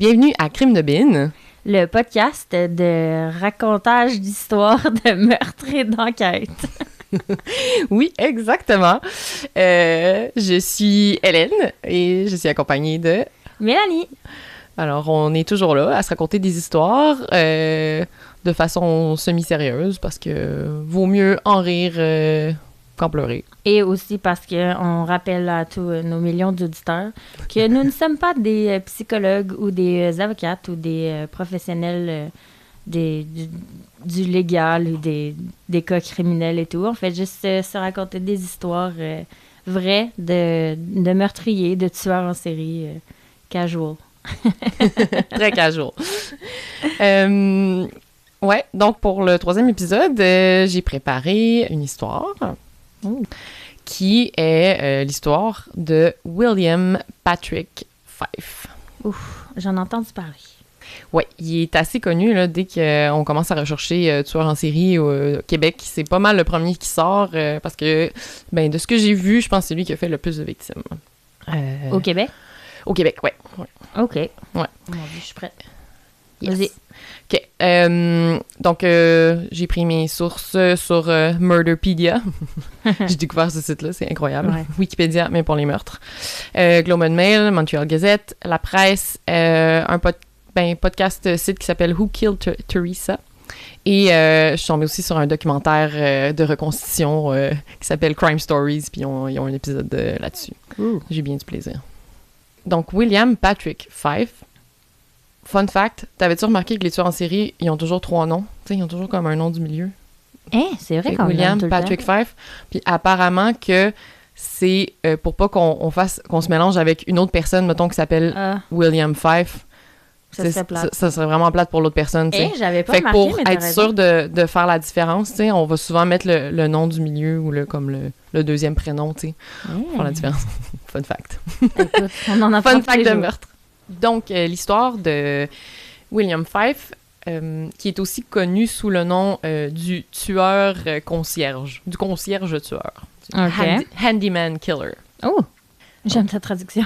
Bienvenue à Crime de Bin, le podcast de racontage d'histoires de meurtres et d'enquêtes. Oui, exactement. Je suis Hélène et je suis accompagnée de... Mélanie. Alors, on est toujours là à se raconter des histoires de façon semi-sérieuse parce que vaut mieux en rire qu'en pleurer. Et aussi parce qu'on rappelle à tous nos millions d'auditeurs que nous ne sommes pas des psychologues ou des avocates ou des professionnels du légal ou des cas criminels et tout. On fait juste se raconter des histoires vraies de meurtriers, de tueurs en série casual. Très casual. Ouais, donc pour le 3e épisode, j'ai préparé une histoire qui est l'histoire de William Patrick Fife. Ouf, j'en ai entendu parler. Oui, il est assez connu là, dès qu'on commence à rechercher tueurs en série au Québec. C'est pas mal le premier qui sort parce que, ben, de ce que j'ai vu, je pense que c'est lui qui a fait le plus de victimes. Au Québec? Au Québec, oui. OK. Ouais. Mon Dieu, je suis prête. Yes. Vas-y. OK. Donc, j'ai pris mes sources sur Murderpedia. J'ai découvert ce site-là, c'est incroyable. Ouais. Wikipédia, mais pour les meurtres. Globe and Mail, Montreal Gazette, La Presse, un podcast site qui s'appelle Who Killed Teresa. Et je suis tombée aussi sur un documentaire de reconstitution qui s'appelle Crime Stories, puis ils ont un épisode là-dessus. J'ai bien du plaisir. Donc, William Patrick Fife. Fun fact, t'avais-tu remarqué que les tueurs en série, ils ont toujours 3 noms? T'sais, ils ont toujours comme un nom du milieu. Hein, c'est vrai qu'on William tout le Patrick temps. Fife. Puis apparemment que c'est pour pas qu'on se mélange avec une autre personne, mettons, qui s'appelle William Fife. Ça serait plate. Ça serait vraiment plate pour l'autre personne, tu sais. J'avais pas Fait que remarqué, pour mais t'as être raison. sûr de faire la différence, tu sais, on va souvent mettre le nom du milieu ou le deuxième prénom, tu sais, pour faire la différence. Fun fact. Écoute, on en a Fun tous fact les de jours. meurtre. Donc, l'histoire de William Fife, qui est aussi connu sous le nom du tueur concierge, du concierge tueur. OK. Handyman killer. Oh, j'aime ta traduction.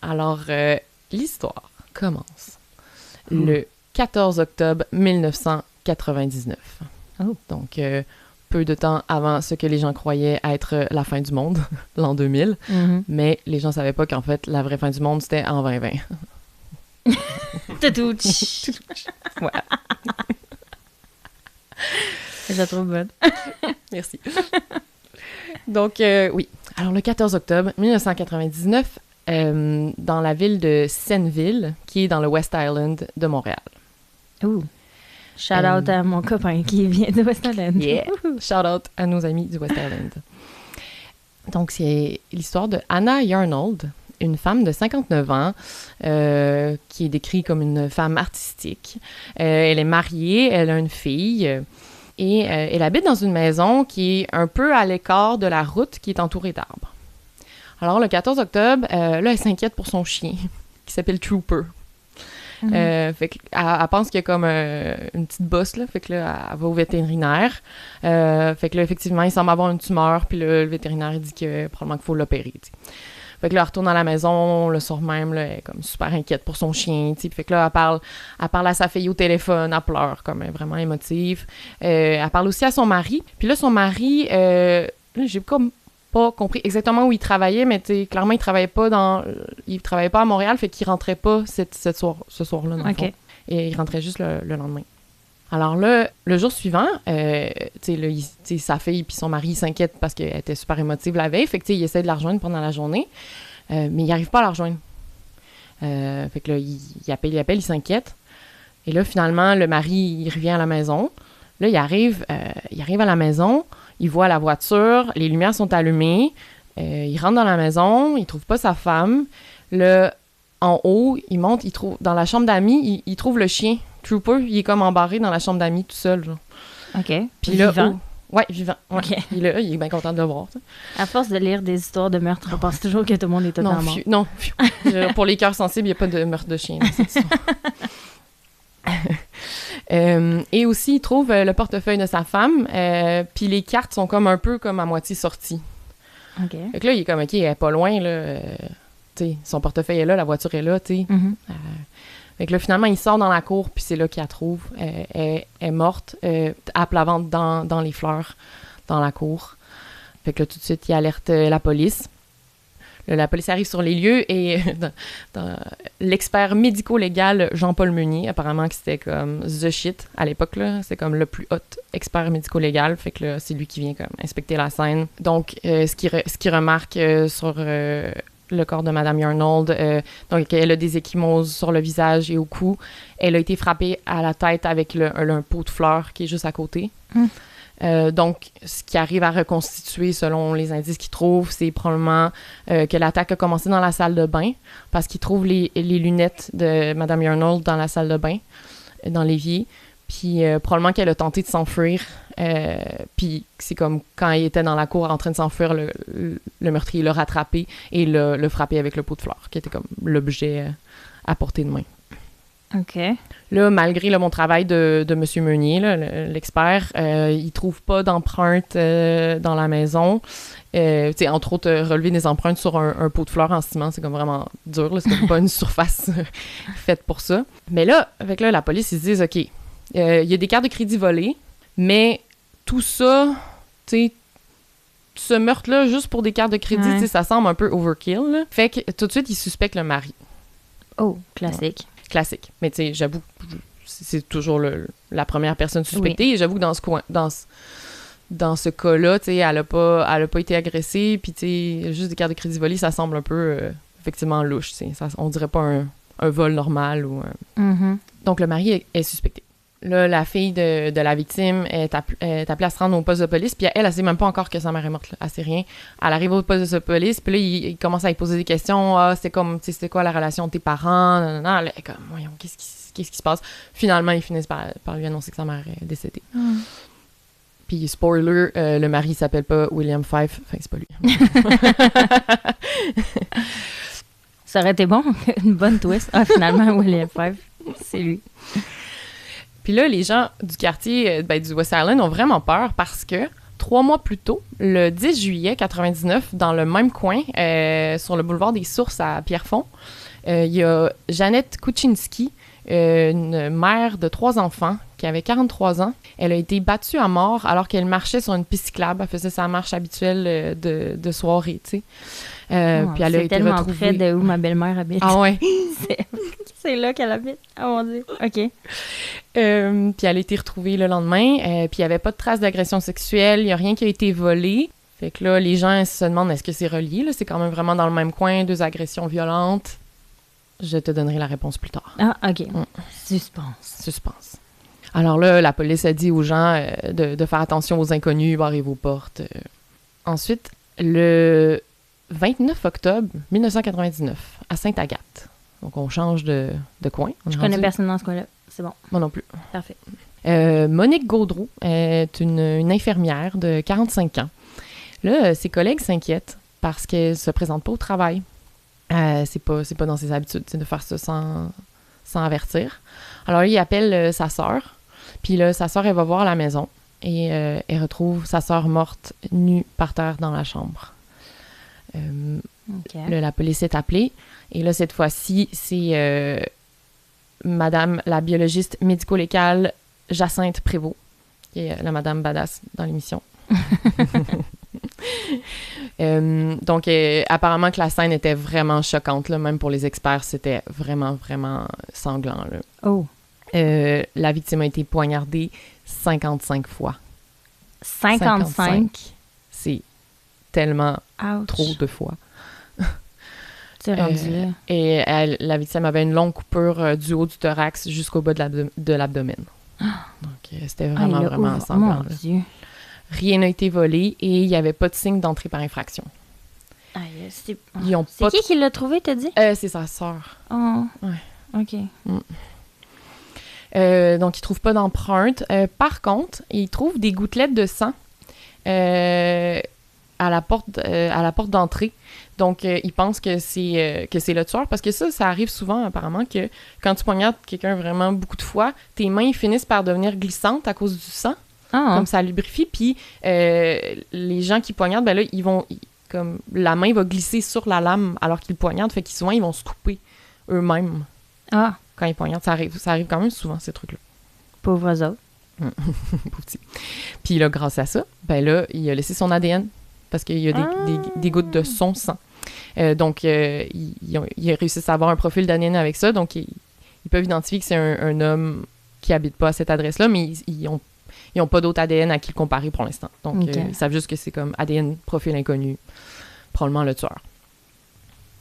Alors, l'histoire commence le 14 octobre 1999. Oh. Donc, peu de temps avant ce que les gens croyaient être la fin du monde, l'an 2000. Mhm. Mais les gens savaient pas qu'en fait, la vraie fin du monde, c'était en 2020. Toutou. Voilà. Je la trouve bonne. Merci. Donc, oui. Alors, le 14 octobre 1999, dans la ville de Senneville, qui est dans le West Island de Montréal. Ouh. Shout out à mon copain qui vient de West Island. Yeah! Shout out à nos amis du West Island. Donc, c'est l'histoire de Anna Yarnold, une femme de 59 ans qui est décrite comme une femme artistique. Elle est mariée, elle a une fille et elle habite dans une maison qui est un peu à l'écart de la route qui est entourée d'arbres. Alors, le 14 octobre, là, elle s'inquiète pour son chien qui s'appelle Trooper. Fait qu'elle pense qu'il y a comme une petite bosse, là. Fait que là, elle va au vétérinaire. Fait que là, effectivement, il semble avoir une tumeur. Puis là, le vétérinaire, il dit que probablement qu'il faut l'opérer, t'sais. Fait que là, elle retourne à la maison le soir même, là, elle est comme super inquiète pour son chien, t'sais. Fait que là, elle parle à sa fille au téléphone, elle pleure, comme elle est vraiment émotive. Elle parle aussi à son mari. Puis là, son mari, là, j'ai comme pas compris exactement où il travaillait, mais clairement, il travaillait pas à Montréal, fait qu'il rentrait pas ce soir-là, dans le fond. Et il rentrait juste le lendemain. Alors là, le jour suivant, sa fille puis son mari s'inquiètent parce qu'elle était super émotive la veille, fait que il essaie de la rejoindre pendant la journée, mais il n'arrive pas à la rejoindre. Fait que là, il appelle, il s'inquiète. Et là, finalement, le mari, il revient à la maison. Là, il arrive à la maison, il voit la voiture, les lumières sont allumées, il rentre dans la maison, il trouve pas sa femme. Là, en haut, il monte, il trouve dans la chambre d'amis, il trouve le chien. Trooper, il est comme embarré dans la chambre d'amis tout seul, genre. OK. Puis là, vivant. Ouais, vivant. Ouais. OK. Il est bien content de le voir. T'sais. À force de lire des histoires de meurtre, on pense toujours que tout le monde est totalement mort. Non. Pour les cœurs sensibles, il n'y a pas de meurtre de chien dans cette histoire. Et aussi, il trouve le portefeuille de sa femme, puis les cartes sont comme un peu comme à moitié sorties. OK. Fait que là, il est comme, OK, elle est pas loin, là. tu sais, son portefeuille est là, la voiture est là, tu sais. Fait que là, finalement, il sort dans la cour, puis c'est là qu'il la trouve. Elle est morte, à plat ventre dans les fleurs, dans la cour. Fait que là, tout de suite, il alerte la police. Là, la police arrive sur les lieux et l'expert médico-légal Jean-Paul Meunier, apparemment que c'était comme the shit à l'époque, là. C'est comme le plus hot expert médico-légal. Fait que là, c'est lui qui vient comme inspecter la scène. Donc, ce qu'il remarque sur le corps de Madame Yarnold, donc elle a des ecchymoses sur le visage et au cou. Elle a été frappée à la tête avec un pot de fleurs qui est juste à côté. Donc, ce qui arrive à reconstituer, selon les indices qu'ils trouvent, c'est probablement que l'attaque a commencé dans la salle de bain, parce qu'ils trouvent les lunettes de Madame Yarnold dans la salle de bain, dans l'évier. Puis probablement qu'elle a tenté de s'enfuir. Puis c'est comme quand il était dans la cour en train de s'enfuir, le meurtrier l'a rattrapé et l'a frappé avec le pot de fleurs, qui était comme l'objet à portée de main. OK. Là, malgré mon travail de M. Meunier, là, l'expert, il trouve pas d'empreintes dans la maison. Entre autres, relever des empreintes sur un pot de fleurs en ciment, c'est comme vraiment dur. Là, c'est comme pas une surface faite pour ça. Mais là, avec la police, ils se disent, OK, il y a des cartes de crédit volées, mais tout ça, tu sais, ce meurtre-là, juste pour des cartes de crédit, tu sais, ça semble un peu overkill. Là. Fait que tout de suite, ils suspectent le mari. Oh, classique. Ouais. Classique. Mais tu sais, j'avoue, c'est toujours la première personne suspectée. Oui. Et j'avoue que dans ce cas-là, tu sais, elle a pas été agressée. Puis tu sais, juste des cartes de crédit volées, ça semble un peu effectivement louche. Tu sais, on dirait pas un vol normal ou. Donc le mari est suspecté. Là, la fille de la victime est appelée à se rendre au poste de police, puis elle sait même pas encore que sa mère est morte. Là. Elle sait rien. Elle arrive au poste de police, puis là, il commence à lui poser des questions. Ah, c'était quoi la relation de tes parents? Non. Elle est comme, voyons, qu'est-ce qui se passe? Finalement, ils finissent par lui annoncer que sa mère est décédée. Puis, spoiler, le mari s'appelle pas William Fife. Enfin, c'est pas lui. Ça aurait été bon, une bonne twist. Ah, finalement, William Fife, c'est lui. Puis là, les gens du quartier du West Island ont vraiment peur parce que 3 mois plus tôt, le 10 juillet 99, dans le même coin, sur le boulevard des Sources à Pierrefonds, il y a Jeannette Kuczynski, une mère de 3 enfants qui avait 43 ans. Elle a été battue à mort alors qu'elle marchait sur une piste cyclable. Elle faisait sa marche habituelle de soirée, tu sais. Puis elle a été tellement retrouvée... près de où ma belle-mère habite. Ah ouais? C'est là qu'elle habite. Ah mon Dieu. OK. Puis elle a été retrouvée le lendemain. Puis il n'y avait pas de traces d'agression sexuelle. Il n'y a rien qui a été volé. Fait que là, les gens se demandent est-ce que c'est relié? Là? C'est quand même vraiment dans le même coin, 2 agressions violentes. Je te donnerai la réponse plus tard. Ah, OK. Suspense. Alors là, la police a dit aux gens de faire attention aux inconnus, barrez vos portes. Ensuite, le 29 octobre 1999, à Sainte-Agathe. Donc, on change de coin. Je connais personne dans ce coin-là. C'est bon. Moi non plus. Parfait. Monique Gaudreau est une infirmière de 45 ans. Là, ses collègues s'inquiètent parce qu'elle ne se présente pas au travail. C'est pas dans ses habitudes de faire ça sans avertir. Alors, il appelle sa sœur. Puis là, sa sœur, elle va voir la maison et elle retrouve sa sœur morte nue par terre dans la chambre. Là, la police est appelée. Et là, cette fois-ci, c'est madame la biologiste médico-légale Jacinthe Prévost, qui est la madame badass dans l'émission. Donc, apparemment que la scène était vraiment choquante, là, même pour les experts, c'était vraiment, vraiment sanglant. Là. Oh! La victime a été poignardée 55 fois. 55? C'est tellement Ouch. trop de fois. C'est rendu là. Et la victime avait une longue coupure du haut du thorax jusqu'au bas de l'abdomen. Donc, c'était vraiment sanglant. Mon Dieu. Rien n'a été volé et il n'y avait pas de signe d'entrée par infraction. C'est qui l'a trouvé, t'as dit? C'est sa sœur. Oh. Ouais. OK. Donc, il ne trouve pas d'empreinte. Par contre, il trouve des gouttelettes de sang à la porte d'entrée. Donc, il pense que c'est le tueur. Parce que ça arrive souvent, apparemment, que quand tu poignardes quelqu'un vraiment beaucoup de fois, tes mains finissent par devenir glissantes à cause du sang. Comme ça lubrifie. Puis, les gens qui poignardent, ben là, ils vont comme la main va glisser sur la lame alors qu'ils poignardent, fait qu'ils souvent ils vont se couper eux-mêmes quand ils poignardent. Ça arrive quand même souvent, ces trucs-là. Pauvres autres. Pauvre petit. Puis là, grâce à ça, ben là, il a laissé son ADN parce qu'il y a des gouttes de son sang. Donc, ils réussissent à avoir un profil d'ADN avec ça. Donc, ils peuvent identifier que c'est un homme qui habite pas à cette adresse-là, mais ils ont pas d'autre ADN à qui le comparer pour l'instant. Donc, ils savent juste que c'est comme ADN, profil inconnu, probablement le tueur.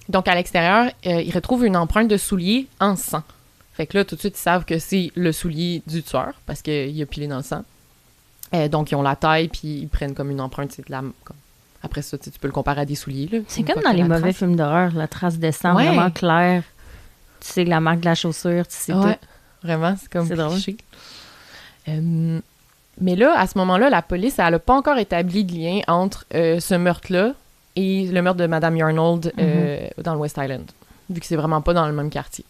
Donc, à l'extérieur, ils retrouvent une empreinte de soulier en sang. Fait que là, tout de suite, ils savent que c'est le soulier du tueur parce qu'il a pilé dans le sang. Donc, ils ont la taille, puis ils prennent comme une empreinte, c'est de la... Comme... Après ça, tu peux le comparer à des souliers. Là, c'est comme dans les mauvais films d'horreur, la trace de sang vraiment claire. Tu sais la marque de la chaussure, tu sais tout. Vraiment, c'est comme... C'est drôle. Mais là, à ce moment-là, la police, elle n'a pas encore établi de lien entre ce meurtre-là et le meurtre de Mme Yarnold dans le West Island, vu que c'est vraiment pas dans le même quartier.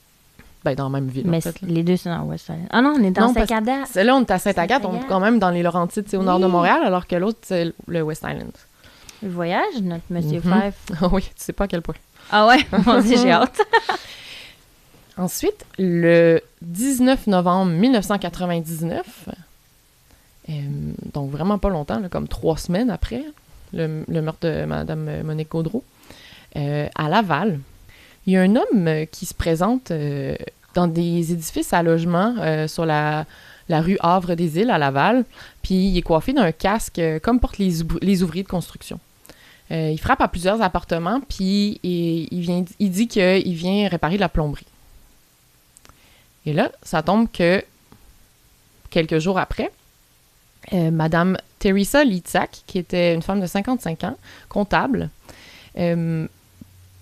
Ben, dans la même ville, mais en fait. Les deux sont dans le West Island. Ah non, on est dans Saint-Agathe. Là, on est à Saint-Agathe, on est quand même dans les Laurentides, c'est au nord de Montréal, alors que l'autre, c'est le West Island. Le voyage, notre Monsieur Fife. Ah oui, tu sais pas à quel point. Ah ouais, on dit j'ai hâte. Ensuite, le 19 novembre 1999, donc vraiment pas longtemps, là, comme 3 semaines après le meurtre de Mme Monique Gaudreau, à Laval, il y a un homme qui se présente dans des édifices à logement sur la rue Havre-des-Îles à Laval, puis il est coiffé d'un casque comme portent les ouvriers de construction. Il frappe à plusieurs appartements, puis il dit qu'il vient réparer de la plomberie. Et là, ça tombe que quelques jours après, Madame Teresa Litzak, qui était une femme de 55 ans, comptable, elle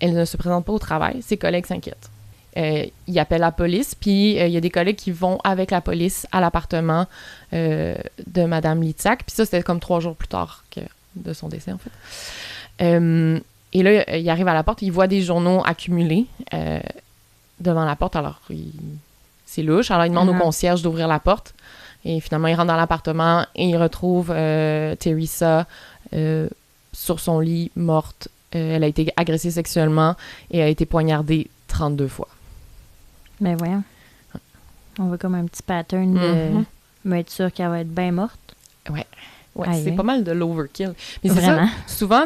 ne se présente pas au travail. Ses collègues s'inquiètent. Il appelle la police, puis il y a des collègues qui vont avec la police à l'appartement de Madame Litzak. Puis ça, c'était comme 3 jours plus tard de son décès, en fait. Et là, il arrive à la porte, il voit des journaux accumulés devant la porte. Alors, c'est louche. Alors, il demande au concierge d'ouvrir la porte. Et finalement, il rentre dans l'appartement et il retrouve Teresa sur son lit, morte. Elle a été agressée sexuellement et a été poignardée 32 fois. Mais voyons. On voit comme un petit pattern de être sûr qu'elle va être bien morte. Ouais, c'est pas mal de l'overkill. Mais c'est vraiment ça, souvent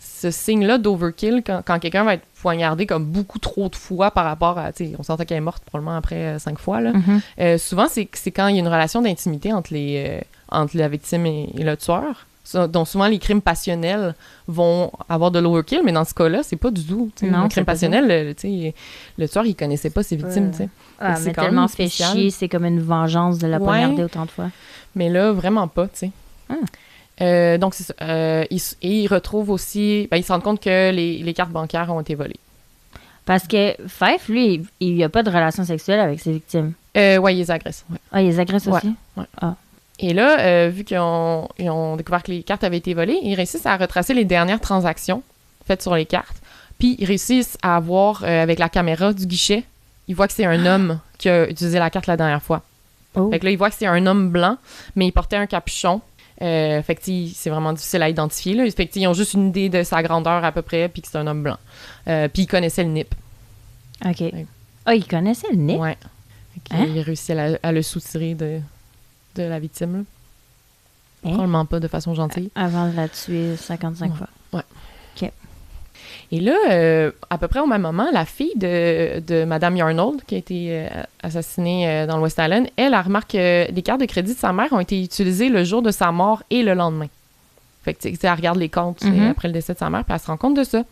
ce signe-là d'overkill, quand quelqu'un va être poignardé comme beaucoup trop de fois par rapport à, on s'entend qu'elle est morte probablement après 5 fois, là. Souvent, c'est quand il y a une relation d'intimité entre la victime et le tueur. Donc, souvent, les crimes passionnels vont avoir de l'overkill, mais dans ce cas-là, c'est pas du tout. Non, le crime passionnel, le tueur, il connaissait pas ses victimes. Ah, mais tellement fait chier, c'est comme une vengeance de la poignarder autant de fois. Mais là, vraiment pas, tu sais. Donc, c'est ça. Il retrouve aussi... il se rend compte que les cartes bancaires ont été volées. Parce que Fife, lui, il n'y a pas de relation sexuelle avec ses victimes. Oui, il les agresse. Ouais. Ah, il les agresse aussi? Ouais. Ah. Et là, vu qu'ils ont découvert que les cartes avaient été volées, ils réussissent à retracer les dernières transactions faites sur les cartes. Puis, ils réussissent à voir, avec la caméra du guichet, ils voient que c'est un homme qui a utilisé la carte la dernière fois. Oh. Fait que là, ils voient que c'est un homme blanc, mais il portait un capuchon. Fait que c'est vraiment difficile à identifier. Là. Fait que ils ont juste une idée de sa grandeur à peu près, puis que c'est un homme blanc. Puis ils connaissaient le NIP. OK. Ah, ils connaissaient le NIP? Ouais. Il a réussi à le soutirer de la victime. Probablement pas de façon gentille. Avant de la tuer 55 fois. Ouais. OK. Et là, à peu près au même moment, la fille de Mme Yarnold, qui a été assassinée dans le West Island, elle remarque que les cartes de crédit de sa mère ont été utilisées le jour de sa mort et le lendemain. Fait que, tu sais, elle regarde les comptes après le décès de sa mère, puis elle se rend compte de ça.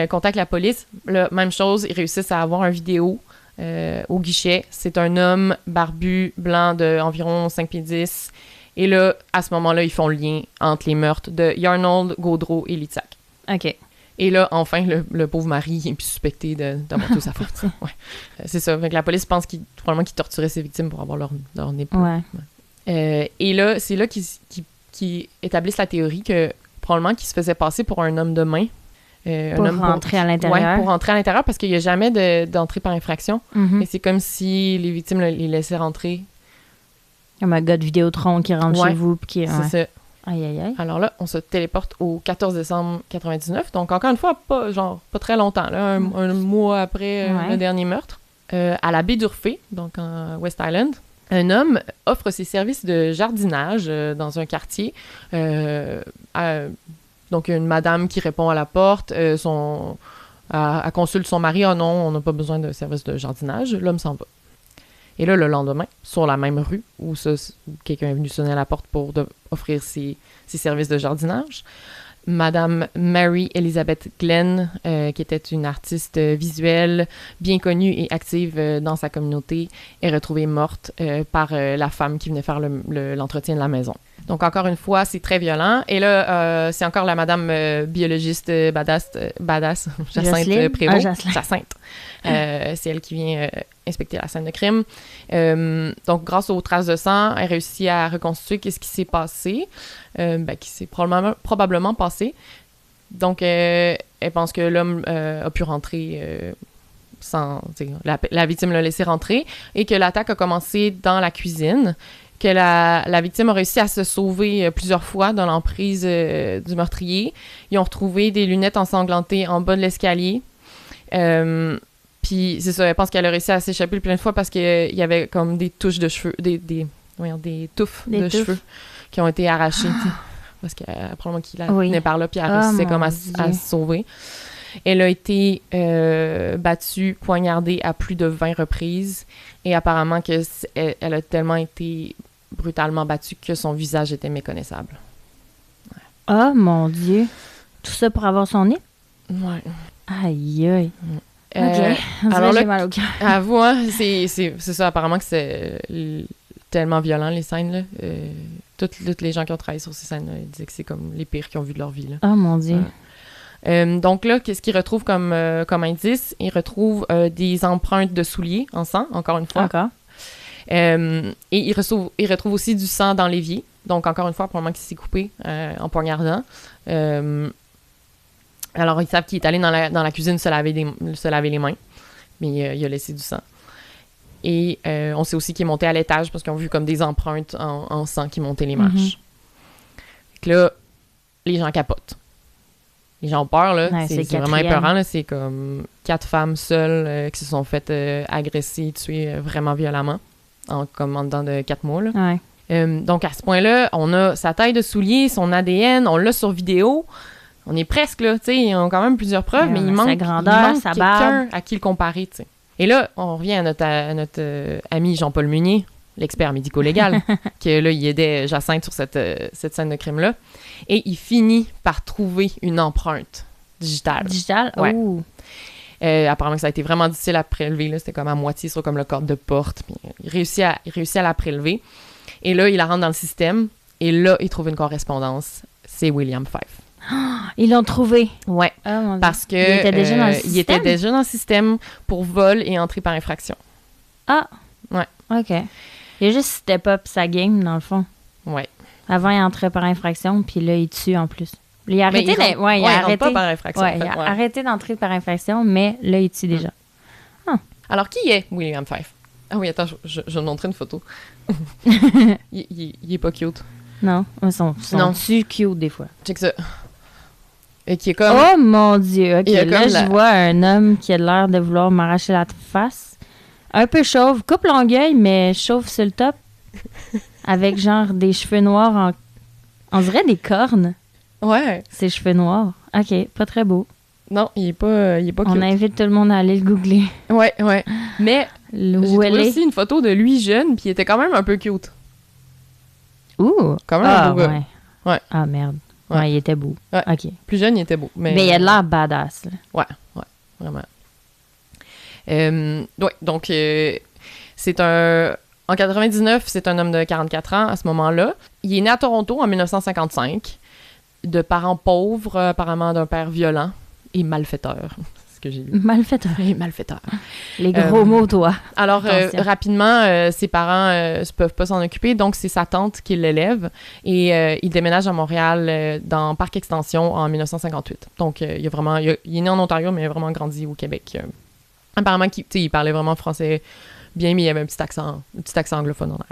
Contacte la police. Là, même chose, ils réussissent à avoir une vidéo au guichet. C'est un homme barbu, blanc d'environ 5 pieds 10. Et là, à ce moment-là, ils font le lien entre les meurtres de Yarnold, Gaudreau et Litzak. OK. Et là, enfin, le pauvre mari est suspecté d'avoir tué sa faute. Ouais. C'est ça. Fait que la police pense probablement qu'il torturait ses victimes pour avoir leur nez. Ouais. Et là, c'est là qu'ils établissent la théorie que probablement qu'il se faisait passer pour un homme de main. Pour rentrer à l'intérieur. Oui, pour rentrer à l'intérieur parce qu'il n'y a jamais d'entrée par infraction. Mm-hmm. Et c'est comme si les victimes les laissaient rentrer. Comme un gars de Vidéotron qui rentre chez vous. C'est ça. Aïe, aïe, aïe. Alors là, on se téléporte au 14 décembre 99. Donc, encore une fois, pas très longtemps, là, un mois après le dernier meurtre. À la baie d'Urfé, donc en West Island, un homme offre ses services de jardinage dans un quartier. Donc, une madame qui répond à la porte, elle consulte son mari. « Ah non, on n'a pas besoin de services de jardinage. » L'homme s'en va. Et là, le lendemain, sur la même rue où quelqu'un est venu sonner à la porte pour offrir ses services de jardinage, Madame Mary Elizabeth Glenn, qui était une artiste visuelle bien connue et active dans sa communauté, est retrouvée morte par la femme qui venait faire l'entretien de la maison. Donc, encore une fois, c'est très violent. Et là, c'est encore la madame biologiste badass Jacinthe Prévost. Jacinthe. C'est elle qui vient inspecter la scène de crime. Donc, grâce aux traces de sang, elle réussit à reconstituer ce qui s'est passé, qui s'est probablement passé. Donc, elle pense que l'homme a pu rentrer sans... La victime l'a laissé rentrer et que l'attaque a commencé dans la cuisine, que la victime a réussi à se sauver plusieurs fois dans l'emprise du meurtrier. Ils ont retrouvé des lunettes ensanglantées en bas de l'escalier. Puis, c'est ça, elle pense qu'elle a réussi à s'échapper plein de fois parce qu'il y avait comme des touches de cheveux, des touffes de cheveux qui ont été arrachées. Parce qu'elle probablement qu'il la tenait par là, puis elle réussissait comme à se sauver. Elle a été battue, poignardée à plus de 20 reprises. Et apparemment elle a tellement été brutalement battue que son visage était méconnaissable. Oh mon Dieu! Tout ça pour avoir son nez? Ouais. Aïe, aïe. OK. Alors là, j'ai mal au cœur. À vous, hein, c'est ça, apparemment que c'est tellement violent, les scènes, là. Toutes les gens qui ont travaillé sur ces scènes-là, ils disaient que c'est comme les pires qu'ils ont vu de leur vie, là. Oh mon Dieu. Donc là, qu'est-ce qu'ils retrouvent comme indice? Ils retrouvent des empreintes de souliers en sang, encore une fois. Encore. Et ils retrouvent aussi du sang dans l'évier. Donc, encore une fois, probablement qu'il s'est coupé en poignardant. Alors, ils savent qu'il est allé dans la cuisine se laver les mains, mais il a laissé du sang. Et on sait aussi qu'il est monté à l'étage parce qu'ils ont vu comme des empreintes en sang qui montaient les marches. Mm-hmm. Donc là, les gens capotent. Les gens ont peur, là. Ouais, c'est vraiment épeurant, là. C'est comme 4 femmes seules qui se sont faites agresser, tuer vraiment violemment, en dedans de 4 mois, là. Ouais. Donc, à ce point-là, on a sa taille de soulier, son ADN, on l'a sur vidéo. On est presque, là, tu sais, ils ont quand même plusieurs preuves, mais il manque quelqu'un à qui le comparer, tu sais. Et là, on revient à notre ami Jean-Paul Munier, l'expert médico-légal, que là, il aidait Jacinthe sur cette scène de crime-là. Et il finit par trouver une empreinte digitale. Digitale? Ouais. Oh! Apparemment que ça a été vraiment difficile à prélever, là. C'était comme à moitié sur comme le cadre de porte. Puis il réussit à la prélever. Et là, il la rentre dans le système. Et là, il trouve une correspondance. C'est William Fife. Ils l'ont trouvé. Ouais. Oh, mon Dieu. Parce que il était déjà dans le système? Il était déjà dans le système pour vol et entrée par infraction. Ah! Ouais. OK. Il a juste step up sa game, dans le fond. Ouais. Avant, il entrait par infraction, puis là, il tue en plus. Il a arrêté, il rentre pas par infraction. Ouais, il a arrêté d'entrer par infraction, mais là, il tue déjà. Alors, qui est William Fife? Ah oui, attends, je vais te montrer une photo. il est pas cute. Non, ils sont cute des fois. Check ça. Et qui est comme... Oh mon Dieu! OK, là, je vois un homme qui a l'air de vouloir m'arracher la face. Un peu chauve, coupe longueuil, mais chauve sur le top. Avec genre des cheveux noirs on dirait des cornes. Ouais. Ses cheveux noirs. OK, pas très beau. Non, il est pas cute. On invite tout le monde à aller le googler. Ouais. Mais j'ai trouvé aussi une photo de lui jeune, puis il était quand même un peu cute. Ouh! Quand même un beau gars. Ouais. Ah, merde. Ouais, il était beau. Ouais. OK. Plus jeune, il était beau. Mais il a de l'air badass. Là. Ouais, vraiment. Donc, c'est un... En 99, c'est un homme de 44 ans à ce moment-là. Il est né à Toronto en 1955, de parents pauvres, apparemment d'un père violent et malfaiteur. C'est ce que j'ai lu. Malfaiteur. Et malfaiteur. Les gros mots, toi. Alors, rapidement, ses parents ne peuvent pas s'en occuper, donc c'est sa tante qui l'élève. Et il déménage à Montréal dans Parc Extension en 1958. Donc, il est né en Ontario, mais il a vraiment grandi au Québec. Apparemment, il parlait vraiment français bien, mais il avait un petit accent anglophone en l'air.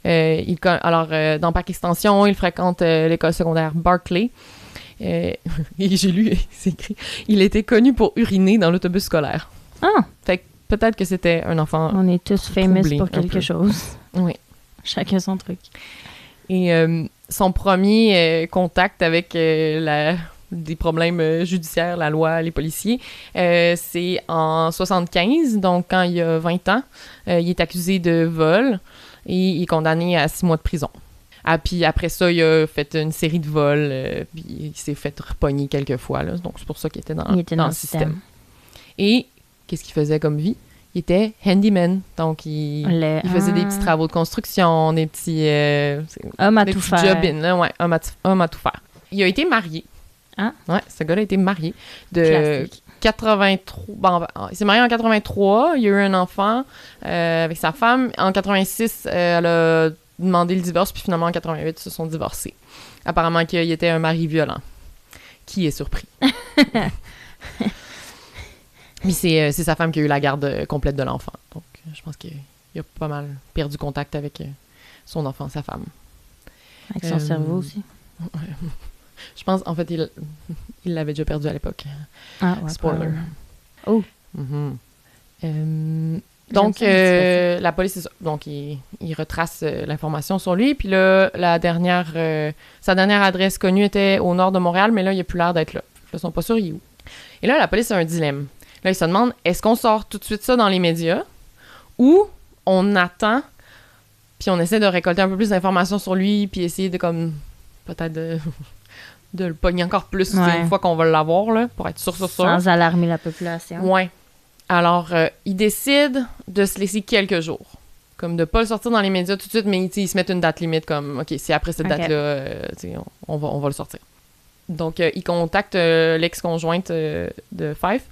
Dans Parc Extension, il fréquente l'école secondaire Barclay. Et j'ai lu, c'est écrit, il était connu pour uriner dans l'autobus scolaire. Ah! Fait que peut-être que c'était un enfant. On est tous famous troublé, pour quelque chose. Oui. Chacun son truc. Et son premier contact avec des problèmes judiciaires, la loi, les policiers, c'est en 75, donc quand il a 20 ans. Il est accusé de vol et il est condamné à 6 mois de prison. Ah, puis après ça, il a fait une série de vols, puis il s'est fait repogner quelques fois, là. Donc c'est pour ça qu'il était dans le système. Et qu'est-ce qu'il faisait comme vie? Il était handyman, donc il faisait des petits travaux de construction, des petits... homme à des tout petits faire. job-in, là, ouais, homme à tout faire. Il a été marié. Ah. Ouais, ce gars-là a été marié de Classique. 83... Bon, il s'est marié en 83, il a eu un enfant avec sa femme. En 86, elle a demandé le divorce, puis finalement, en 88, ils se sont divorcés. Apparemment qu'il était un mari violent. Qui est surpris? Mais c'est sa femme qui a eu la garde complète de l'enfant. Donc, je pense qu'il a pas mal perdu contact avec son enfant, sa femme. Avec son cerveau aussi. Je pense, en fait, il l'avait déjà perdu à l'époque. Ah, ouais. Spoiler. Oh. Donc, la police, c'est ça. Donc, il retrace l'information sur lui. Puis là, sa dernière adresse connue était au nord de Montréal, mais là, il a plus l'air d'être là. Ils sont pas sûrs, il est où. Et là, la police a un dilemme. Là, ils se demandent, est-ce qu'on sort tout de suite ça dans les médias ou on attend puis on essaie de récolter un peu plus d'informations sur lui puis essayer de, comme, peut-être de le pogner encore plus une fois qu'on va l'avoir, là, pour être sûr. Sans alarmer la population. Ouais. Alors, ils décident de se laisser quelques jours. Comme de pas le sortir dans les médias tout de suite, mais ils se mettent une date limite, comme, OK, c'est après cette date-là, on va le sortir. Donc, ils contactent l'ex-conjointe de Fife.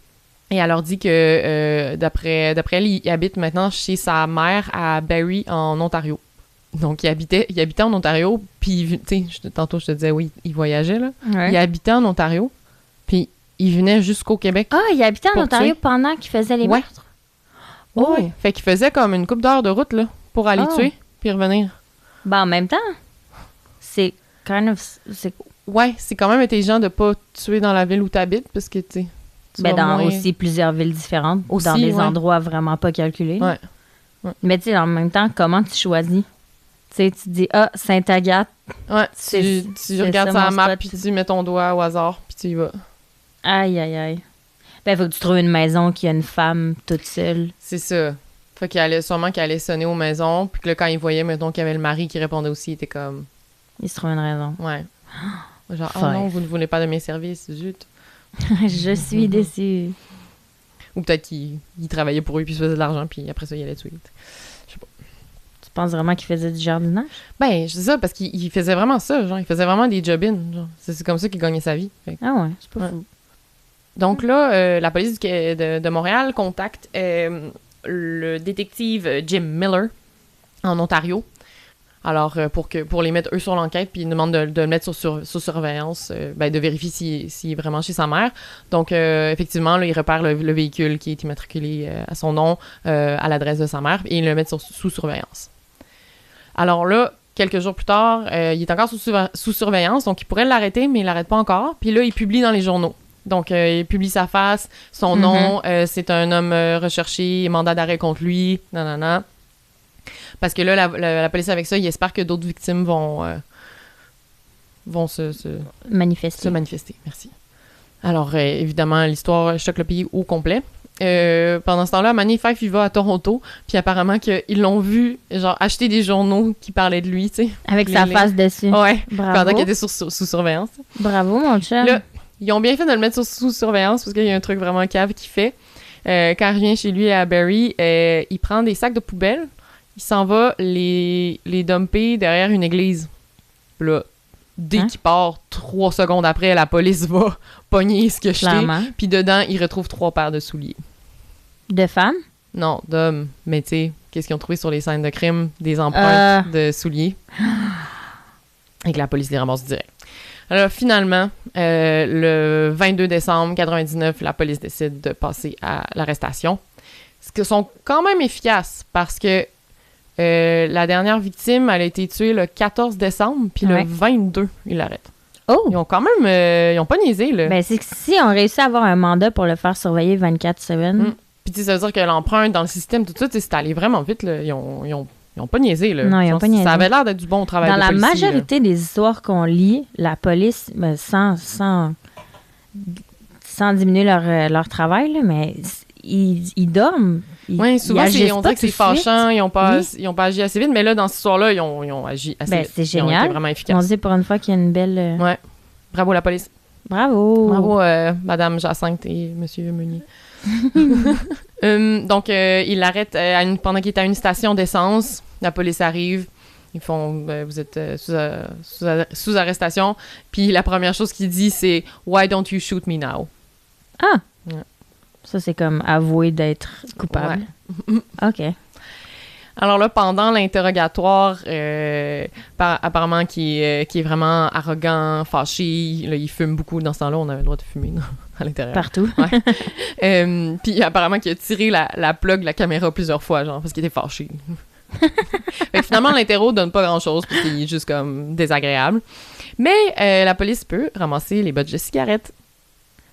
Et elle leur dit que, d'après elle, il habite maintenant chez sa mère à Barrie, en Ontario. Donc, il habitait en Ontario, puis, tu sais, tantôt, je te disais, oui, il voyageait, là. Ouais. Il habitait en Ontario, puis il venait jusqu'au Québec. Ah, il habitait en Ontario pendant qu'il faisait les meurtres? Oh. Ouais. Fait qu'il faisait comme une couple d'heures de route, là, pour aller tuer, puis revenir. Ben, en même temps, c'est Ouais, c'est quand même intelligent de pas tuer dans la ville où t'habites, parce que, tu sais... dans aussi plusieurs villes différentes, aussi, dans des endroits vraiment pas calculés. Ouais. Mais tu sais, en même temps, comment tu choisis? Tu sais, tu dis, Sainte-Agathe. Ouais, tu regardes sa map, puis tu mets ton doigt au hasard, puis tu y vas. Aïe, aïe, aïe. Ben, faut que tu trouves une maison qui a une femme toute seule. C'est ça. Fait qu'elle allait sonner aux maisons, puis que là, quand il voyait, mettons, qu'il y avait le mari qui répondait aussi, il était comme... Il se trouvait une raison. Ouais. Genre, oh non, vous ne voulez pas de mes services, zut. Je suis déçue. Ou peut-être qu'il travaillait pour eux, puis il se faisait de l'argent, puis après ça, il allait tuer. Je sais pas. Tu penses vraiment qu'il faisait du jardinage? Ben, je sais ça, parce qu'il faisait vraiment ça, genre, il faisait vraiment des job-in, genre. C'est comme ça qu'il gagnait sa vie. Fait. Ah ouais, c'est pas fou. Donc là, la police de Montréal contacte le détective Jim Miller, en Ontario. Alors, pour les mettre, eux, sur l'enquête, puis ils demandent de le mettre sous surveillance, de vérifier s'il est vraiment chez sa mère. Donc, effectivement, là, ils repèrent le véhicule qui est immatriculé à son nom, à l'adresse de sa mère, et ils le mettent sous surveillance. Alors là, quelques jours plus tard, il est encore sous surveillance, donc il pourrait l'arrêter, mais il l'arrête pas encore. Puis là, il publie dans les journaux. Donc, il publie sa face, son nom, c'est un homme recherché, mandat d'arrêt contre lui, nanana. Parce que là, la police, avec ça, il espère que d'autres victimes vont se manifester. Merci. Alors, évidemment, l'histoire choque le pays au complet. Pendant ce temps-là, Manny Fife, il va à Toronto, puis apparemment qu'ils l'ont vu, genre, acheter des journaux qui parlaient de lui, tu sais. Avec sa face dessus. Ouais, bravo. pendant qu'il était sous surveillance. Bravo, mon chum. Là, ils ont bien fait de le mettre sous surveillance, parce qu'il y a un truc vraiment cave qu'il fait. Quand il revient chez lui à Barrie, il prend des sacs de poubelle, il s'en va les dumper derrière une église. Puis là, dès qu'il part, 3 secondes après, la police va pogner ce que je t'ai. Puis dedans, ils retrouvent 3 paires de souliers. De femmes? Non, d'hommes. Mais tu sais, qu'est-ce qu'ils ont trouvé sur les scènes de crime? Des empreintes de souliers. Et que la police les ramasse direct. Alors finalement, le 22 décembre 99, la police décide de passer à l'arrestation. Ce qui sont quand même efficaces parce que La dernière victime, elle a été tuée le 14 décembre, puis le 22, ils l'arrêtent. Oh! Ils ont quand même... ils ont pas niaisé, là. Ben, c'est que si on réussit à avoir un mandat pour le faire surveiller 24/7... Puis tu sais, ça veut dire que l'empreinte dans le système, tout ça, c'est allé vraiment vite, là. Ils ont pas niaisé, là. Non, ils ont pas niaisé. Ça avait l'air d'être du bon travail dans de la policier, majorité des histoires qu'on lit, la police, ben, sans diminuer leur travail, là, mais ils dorment. Oui, souvent, on dirait que c'est fâchant, ils ont pas agi assez vite, mais là, dans cette histoire-là, ils ont agi assez vite. C'est génial. Ils ont été vraiment efficaces. On dit pour une fois qu'il y a une belle... Ouais. Bravo la police. Bravo. Bravo, Madame Jacinthe et Monsieur Meunier. Donc, ils l'arrêtent pendant qu'il est à une station d'essence. La police arrive. Ils font vous êtes sous arrestation. Puis la première chose qu'il dit, c'est Why don't you shoot me now? Ah! Ouais. Ça, c'est comme avouer d'être coupable. Ouais. OK. Alors là, pendant l'interrogatoire, apparemment qui est vraiment arrogant, fâché, là, il fume beaucoup. Dans ce temps-là, on avait le droit de fumer à l'intérieur. Partout. Ouais. Puis apparemment qu'il a tiré la plug de la caméra plusieurs fois, genre, parce qu'il était fâché. Fait que finalement, l'interro donne pas grand-chose, parce qu'il est juste comme désagréable. Mais la police peut ramasser les butts de cigarettes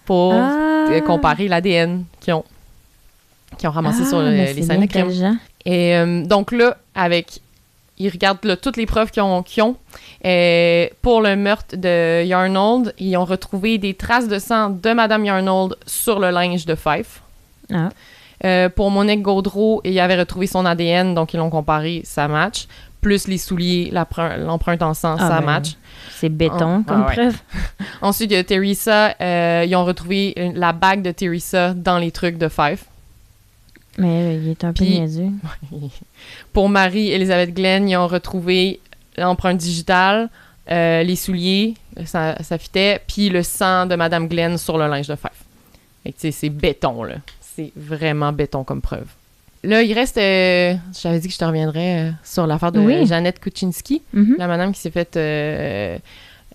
pour comparer l'ADN qu'ils ont ramassé sur les scènes de crime. Et donc là, ils regardent là, toutes les preuves qu'ils ont. Pour le meurtre de Yarnold, ils ont retrouvé des traces de sang de Madame Yarnold sur le linge de Fife. Pour Monique Gaudreau, il avait retrouvé son ADN, donc ils l'ont comparé, ça match. Plus les souliers, l'empreinte en sang, ça match. C'est béton comme preuve. Ensuite, il y a Teresa. Ils ont retrouvé la bague de Teresa dans les trucs de Fife. Mais il est un peu niaiseux. Pour Marie-Elisabeth Glenn, ils ont retrouvé l'empreinte digitale, les souliers, ça fitait, puis le sang de Madame Glenn sur le linge de Fife. Fait que, c'est béton, là. C'est vraiment béton comme preuve. Là, il reste... j'avais dit que je te reviendrais sur l'affaire de Jeannette Kuczynski, la madame qui s'est faite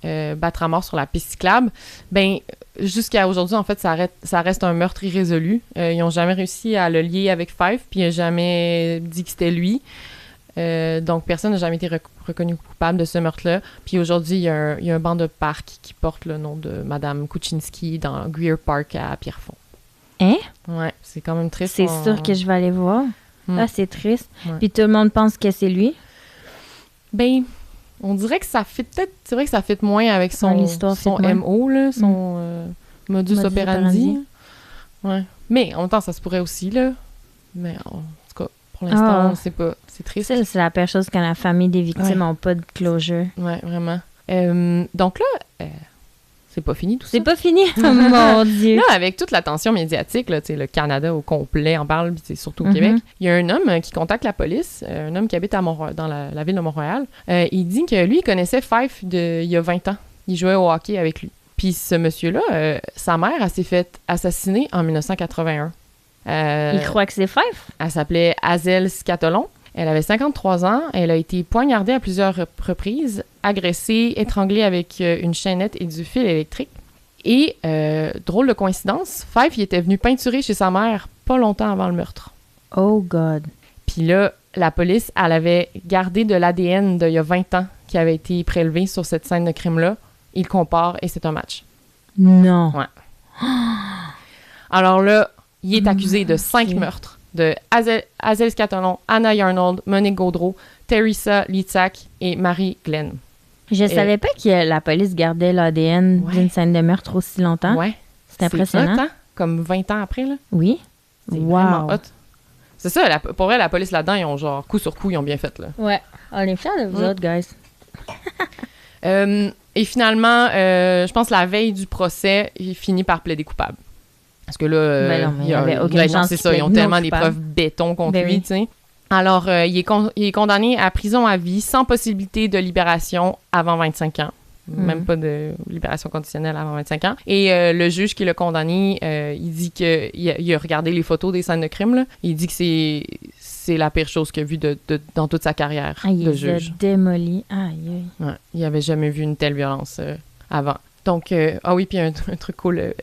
battre à mort sur la piste cyclable. Ben, jusqu'à aujourd'hui, en fait, ça reste un meurtre irrésolu. Ils n'ont jamais réussi à le lier avec Fife, puis il n'a jamais dit que c'était lui. Donc, personne n'a jamais été reconnu coupable de ce meurtre-là. Puis aujourd'hui, il y a un banc de parc qui porte le nom de Madame Kuczynski dans Greer Park à Pierrefonds. Hein? Ouais, c'est quand même triste. C'est sûr que je vais aller voir. Ah, c'est triste. Ouais. Puis tout le monde pense que c'est lui. Ben, on dirait que ça fit peut-être... C'est vrai que ça fit moins avec son MO, là, son modus operandi. Ouais. Mais en même temps, ça se pourrait aussi, là. Mais en tout cas, pour l'instant, c'est pas... C'est triste. C'est la pire chose quand la famille des victimes n'ont pas de closure. Ouais, vraiment. Donc là... c'est pas fini tout ça. C'est pas fini? Oh mon Dieu! Là, avec toute l'attention médiatique, là, le Canada au complet en parle, puis surtout au Québec, il y a un homme qui contacte la police, un homme qui habite dans la ville de Montréal. Il dit que lui, il connaissait Fife il y a 20 ans. Il jouait au hockey avec lui. Puis ce monsieur-là, sa mère, elle s'est faite assassiner en 1981. Il croit que c'est Fife? Elle s'appelait Hazel Scatolon. Elle avait 53 ans. Elle a été poignardée à plusieurs reprises, agressée, étranglée avec une chaînette et du fil électrique. Et, drôle de coïncidence, Fife, il était venu peinturer chez sa mère pas longtemps avant le meurtre. Oh God! Puis là, la police, elle avait gardé de l'ADN d'il y a 20 ans qui avait été prélevé sur cette scène de crime-là. Il compare et c'est un match. Non! Ouais. Alors là, il est accusé de 5 meurtres. De Hazel Scatolon, Anna Yarnold, Monique Gaudreau, Teresa Litzak et Marie Glenn. Je savais pas que la police gardait l'ADN d'une scène de meurtre aussi longtemps. Ouais. C'est impressionnant. Hot, hein? Comme 20 ans après, là. Oui. C'est vraiment hot. C'est ça, pour vrai, la police là-dedans, ils ont genre coup sur coup, ils ont bien fait, là. Ouais. On est fiers de vous autres, guys. Et finalement, je pense la veille du procès, il finit par plaider coupable. Parce que là, il y avait aucune chance. C'est ça, ils ont tellement des preuves béton contre lui, tu sais. Alors, il est condamné à prison à vie sans possibilité de libération avant 25 ans. Même pas de libération conditionnelle avant 25 ans. Et le juge qui l'a condamné, il dit qu'il a regardé les photos des scènes de crime, là. Il dit que c'est la pire chose qu'il a vue dans toute sa carrière de juge. Il a démoli. Aïe, aïe. Ouais, il n'avait jamais vu une telle violence avant. Donc, ah oui, puis un truc cool.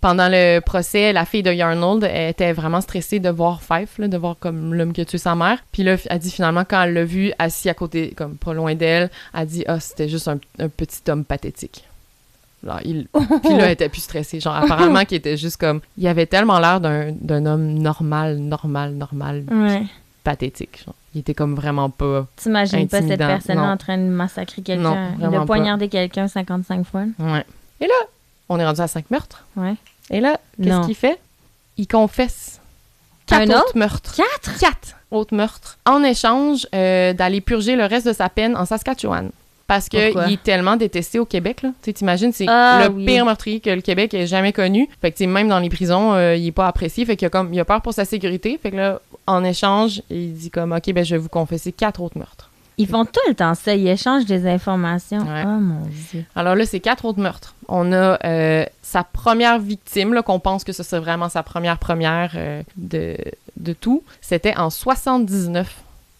Pendant le procès, la fille de Yarnold était vraiment stressée de voir Fife, là, de voir comme l'homme qui a tué sa mère. Puis là, elle dit finalement, quand elle l'a vu assis à côté, comme pas loin d'elle, elle dit « Ah, c'était juste un petit homme pathétique. » Genre, puis là, elle était plus stressée. Genre, apparemment, qu'il était juste comme... Il avait tellement l'air d'un homme normal, Ouais. pathétique. Genre. Il était comme vraiment pas T'imagines pas cette intimidant. personne Non. en train de massacrer quelqu'un, Non, vraiment de poignarder quelqu'un 55 fois? Ouais. Et là, on est rendu à 5 meurtres. Ouais. Et là, Non. qu'est-ce qu'il fait? Il confesse Un 4 autre? autres meurtres. 4? 4 autres meurtres. En échange d'aller purger le reste de sa peine en Saskatchewan. Parce qu'il Pourquoi? est tellement détesté au Québec, là. Tu sais, t'imagines, c'est Ah, le oui. pire meurtrier que le Québec ait jamais connu. Fait que, tu sais, même dans les prisons, il est pas apprécié. Fait qu'il il a peur pour sa sécurité. Fait que là, en échange, il dit comme, OK, ben, je vais vous confesser 4 autres meurtres. Ils font tout le temps ça. Ils échangent des informations. Ouais. Oh, mon Dieu. Alors là, c'est 4 autres meurtres. On a sa première victime, là, qu'on pense que ce serait vraiment sa première de tout. C'était en 79.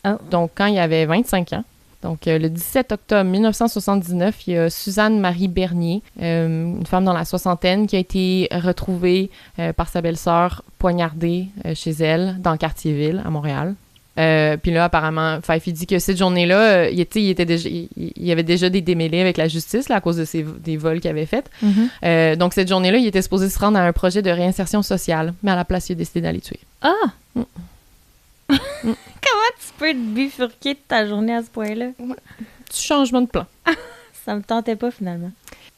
Oh. Donc, quand il avait 25 ans. Donc, le 17 octobre 1979, il y a Suzanne Marie Bernier, une femme dans la soixantaine, qui a été retrouvée par sa belle-sœur poignardée chez elle, dans le quartier-ville, à Montréal. Puis là, apparemment, Fife, il dit que cette journée-là, il y avait déjà des démêlés avec la justice là, à cause des vols qu'il avait faits. Mhm. Donc, cette journée-là, il était supposé se rendre à un projet de réinsertion sociale, mais à la place, il a décidé d'aller tuer. Ah! Comment tu peux te bifurquer de ta journée à ce point-là? Petit changement de plan. Ça me tentait pas, finalement.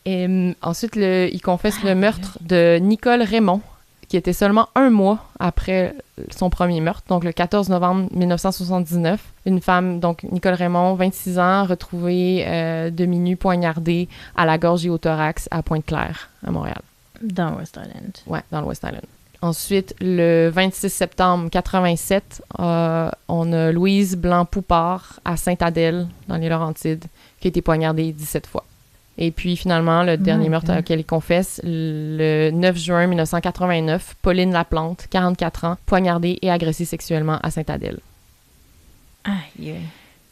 Et ensuite, il confesse le meurtre de Nicole Raymond, qui était seulement 1 mois après son premier meurtre, donc le 14 novembre 1979. Une femme, donc Nicole Raymond, 26 ans, retrouvée demi-nue, poignardée à la gorge et au thorax à Pointe-Claire, à Montréal. Dans West Island. Ouais, dans le West Island. Ensuite, le 26 septembre 87, on a Louise Blanc-Poupard à Sainte-Adèle, dans les Laurentides, qui a été poignardée 17 fois. Et puis, finalement, le dernier meurtre auquel il confesse, le 9 juin 1989, Pauline Laplante, 44 ans, poignardée et agressée sexuellement à Sainte-Adèle. Aïe.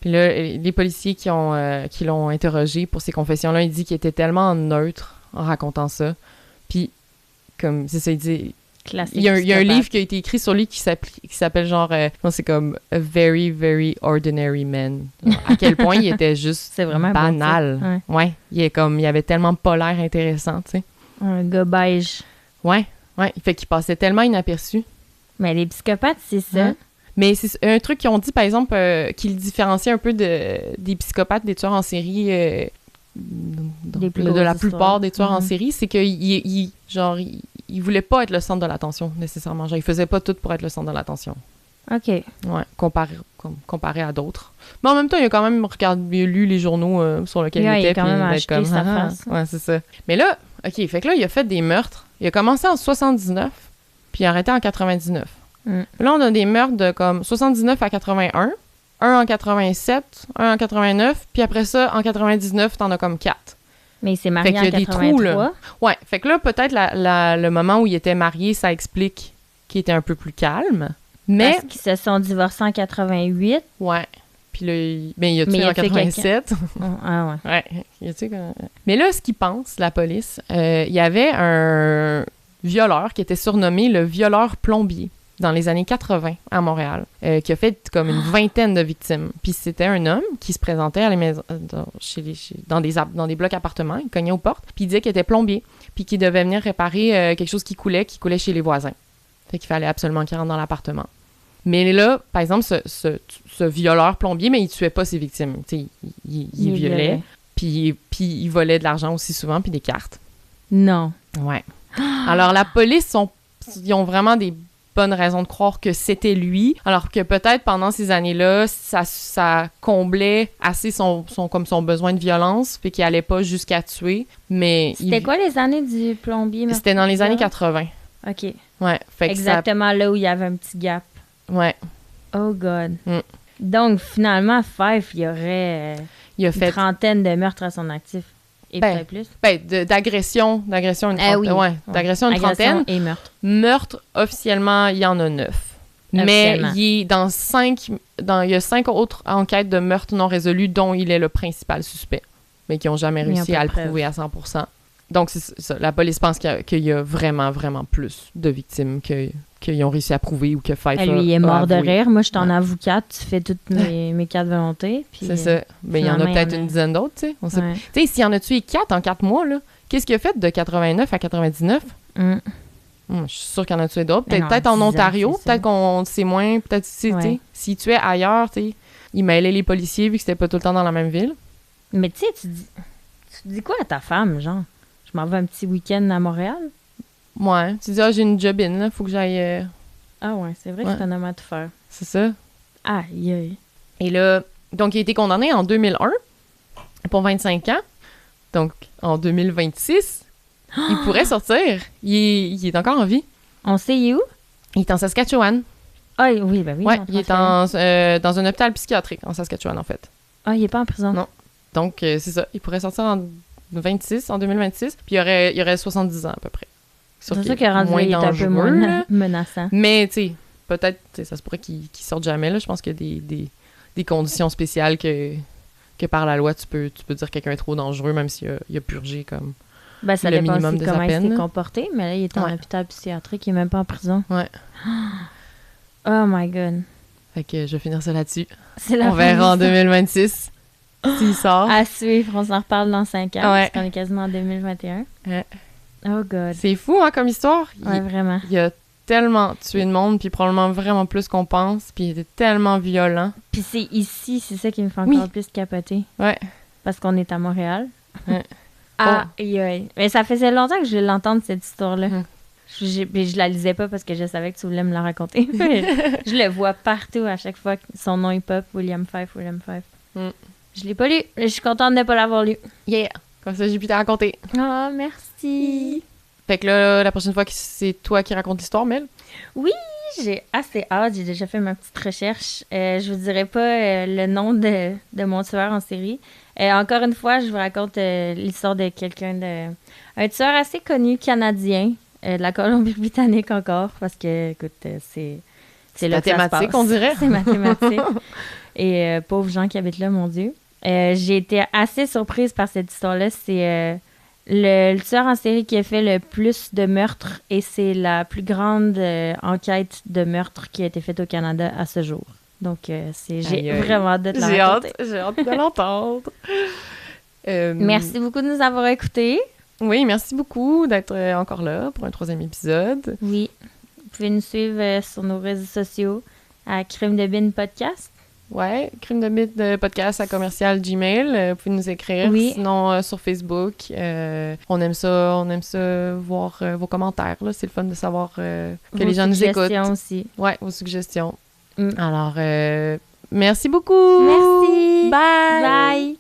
Puis là, les policiers qui l'ont interrogé pour ces confessions-là, il dit qu'il était tellement neutre en racontant ça. Puis, comme, c'est ça, il dit... Classique. Il y a un livre qui a été écrit sur lui qui s'appelle genre, je pense que c'est comme A Very, Very Ordinary Man. Genre, à quel point il était juste C'est vraiment banal. bon, Ouais, il avait tellement pas l'air intéressant, tu sais. un gars beige. Ouais. Il fait qu'il passait tellement inaperçu. Mais les psychopathes, c'est ça. Hein? Mais c'est un truc qu'ils ont dit, par exemple, qui le différencie un peu des psychopathes, des tueurs en série, de la plupart des tueurs en série, c'est qu'il il voulait pas être le centre de l'attention, nécessairement. Genre, il faisait pas tout pour être le centre de l'attention. OK. Ouais, comparé à d'autres. Mais en même temps, il a quand même lu les journaux sur lesquels il était. Il a quand même puis acheté sa face. Ouais, c'est ça. Mais là, OK, fait que là, il a fait des meurtres. Il a commencé en 79, puis il a arrêté en 99. Là, on a des meurtres de comme 79 à 81, un en 87, un en 89, puis après ça, en 99, t'en as comme 4. Mais il s'est marié Fait qu'il y a en des 83. trous, là. Ouais, fait que là, peut-être le moment où il était marié, ça explique qu'il était un peu plus calme. Mais... Parce qu'ils se sont divorcés en 88. Ouais. Puis là, il a tué en 87. Ah ouais. Ouais. Il a tué Mais là, ce qu'ils pensent, la police, il y avait un violeur qui était surnommé le violeur plombier dans les années 80 à Montréal, qui a fait comme une vingtaine de victimes. Puis c'était un homme qui se présentait à la maison, dans des blocs appartements, il cognait aux portes, puis il disait qu'il était plombier, puis qu'il devait venir réparer quelque chose qui coulait chez les voisins. Fait qu'il fallait absolument qu'il rentre dans l'appartement. Mais là, par exemple, ce violeur plombier, mais il tuait pas ses victimes. Tu sais, il violait, puis il volait de l'argent aussi souvent, puis des cartes. Non. Ouais. Alors, la police, ils ont vraiment des bonnes raisons de croire que c'était lui, alors que peut-être pendant ces années-là, ça comblait assez son besoin de violence, fait qu'il allait pas jusqu'à tuer, mais... C'était quoi les années du plombier? C'était dans les années 80. OK. Ouais. Fait que exactement là où il y avait un petit gap. Ouais. Oh God. Donc, finalement, Fife, il y aurait il a fait... une trentaine de meurtres à son actif. Et peut-être plus. D'agression une trentaine. Oui. D'agression une trentaine. Et meurtre. Meurtre, officiellement, il y en a 9. Mais il y a 5 autres enquêtes de meurtres non résolus dont il est le principal suspect, mais qui n'ont jamais réussi à le prouver à 100%. Donc, c'est ça. La police pense qu'il y a vraiment, vraiment plus de victimes qu'ils ont réussi à prouver ou que Fife Lui, il est mort de rire. Moi, je suis en Ouais. avou 4. Tu fais toutes mes 4 volontés. Puis, C'est ça. Ben, il y en a finalement, peut-être il y en a- une dizaine d'autres, tu sais. On sait Ouais. Tu sais, s'il y en a tué 4 en 4 mois, là, qu'est-ce qu'il a fait de 89 à 99? Mm. Je suis sûre qu'il y en a tué d'autres. Mais non, Peut-être en 10 ans, Ontario, c'est ça. peut-être qu'on sait moins. Peut-être, tu sais, Ouais. s'il tuait ailleurs, tu sais, il mêlait les policiers vu que c'était pas tout le temps dans la même ville. Mais tu sais, tu dis quoi à ta femme, genre? Je m'en vais un petit week-end à Montréal? Ouais. Tu dis, j'ai une job-in, là, faut que j'aille. Ah ouais, c'est vrai Ouais. que c'est un homme à tout faire. C'est ça. Aïe, aïe. Et là, donc, il a été condamné en 2001 pour 25 ans. Donc, en 2026, il pourrait sortir. Il est encore en vie. On sait, il est où? Il est en Saskatchewan. Ah oui, ben oui. Ouais, on il est transfère. dans un hôpital psychiatrique en Saskatchewan, en fait. Ah, il est pas en prison? Non. Donc, c'est ça. Il pourrait sortir en 2026. Puis, il y aurait 70 ans, à peu près. C'est sûr qu'il est rendu là, il est un peu moins là. menaçant. Mais, tu sais, peut-être, tu sais, ça se pourrait qu'il sorte jamais, là. Je pense qu'il y a des conditions spéciales que par la loi, tu peux dire que quelqu'un est trop dangereux, même s'il a purgé, comme... Ben, ça le dépend minimum aussi de sa comment il peine, s'est là. comporté, mais là, il est en Ouais. hôpital psychiatrique, il est même pas en prison. Ouais. Oh my God. Fait que je vais finir ça là-dessus. C'est la On verra en fin de 2026 s'il sort. À suivre, on s'en reparle dans 5 ans, Ouais. parce qu'on est quasiment en 2021. Ouais. Oh God. C'est fou, hein, comme histoire. Ouais, vraiment. Il a tellement tué de monde, puis probablement vraiment plus qu'on pense, puis il était tellement violent. Puis c'est ici, c'est ça qui me fait encore Oui. plus capoter. Ouais. Parce qu'on est à Montréal. Ouais. Aïe, aïe. Mais ça faisait longtemps que je voulais l'entendre, cette histoire-là. Mhm. Je la lisais pas parce que je savais que tu voulais me la raconter. Je le vois partout à chaque fois que son nom est pop, William Fife. Mm. Je l'ai pas lu. Je suis contente de ne pas l'avoir lu. Yeah! Comme ça, j'ai pu te raconter. Oh, merci. Fait que là, la prochaine fois, c'est toi qui racontes l'histoire, Mel. J'ai assez hâte. J'ai déjà fait ma petite recherche. Je vous dirai pas le nom de mon tueur en série. Encore une fois, je vous raconte l'histoire de un tueur assez connu canadien, de la Colombie-Britannique encore, parce que, écoute, c'est là que ça se mathématique, passe. on dirait. C'est mathématique. Et pauvres gens qui habitent là, mon Dieu. J'ai été assez surprise par cette histoire-là. C'est le tueur en série qui a fait le plus de meurtres et c'est la plus grande enquête de meurtres qui a été faite au Canada à ce jour. Donc, j'ai Aïe, aïe. vraiment hâte de te la J'ai raconter. hâte de l'entendre. Merci beaucoup de nous avoir écoutés. Oui, merci beaucoup d'être encore là pour un 3e épisode. Oui. Vous pouvez nous suivre sur nos réseaux sociaux à Crime de Bin Podcast. Ouais, Crime de mythe de podcast à commercial Gmail. Vous pouvez nous écrire. Oui. Sinon, sur Facebook. On aime ça voir vos commentaires. Là. C'est le fun de savoir que les gens nous écoutent. Suggestions aussi. Ouais, vos suggestions. Mm. Alors, merci beaucoup. Merci. Bye. Bye.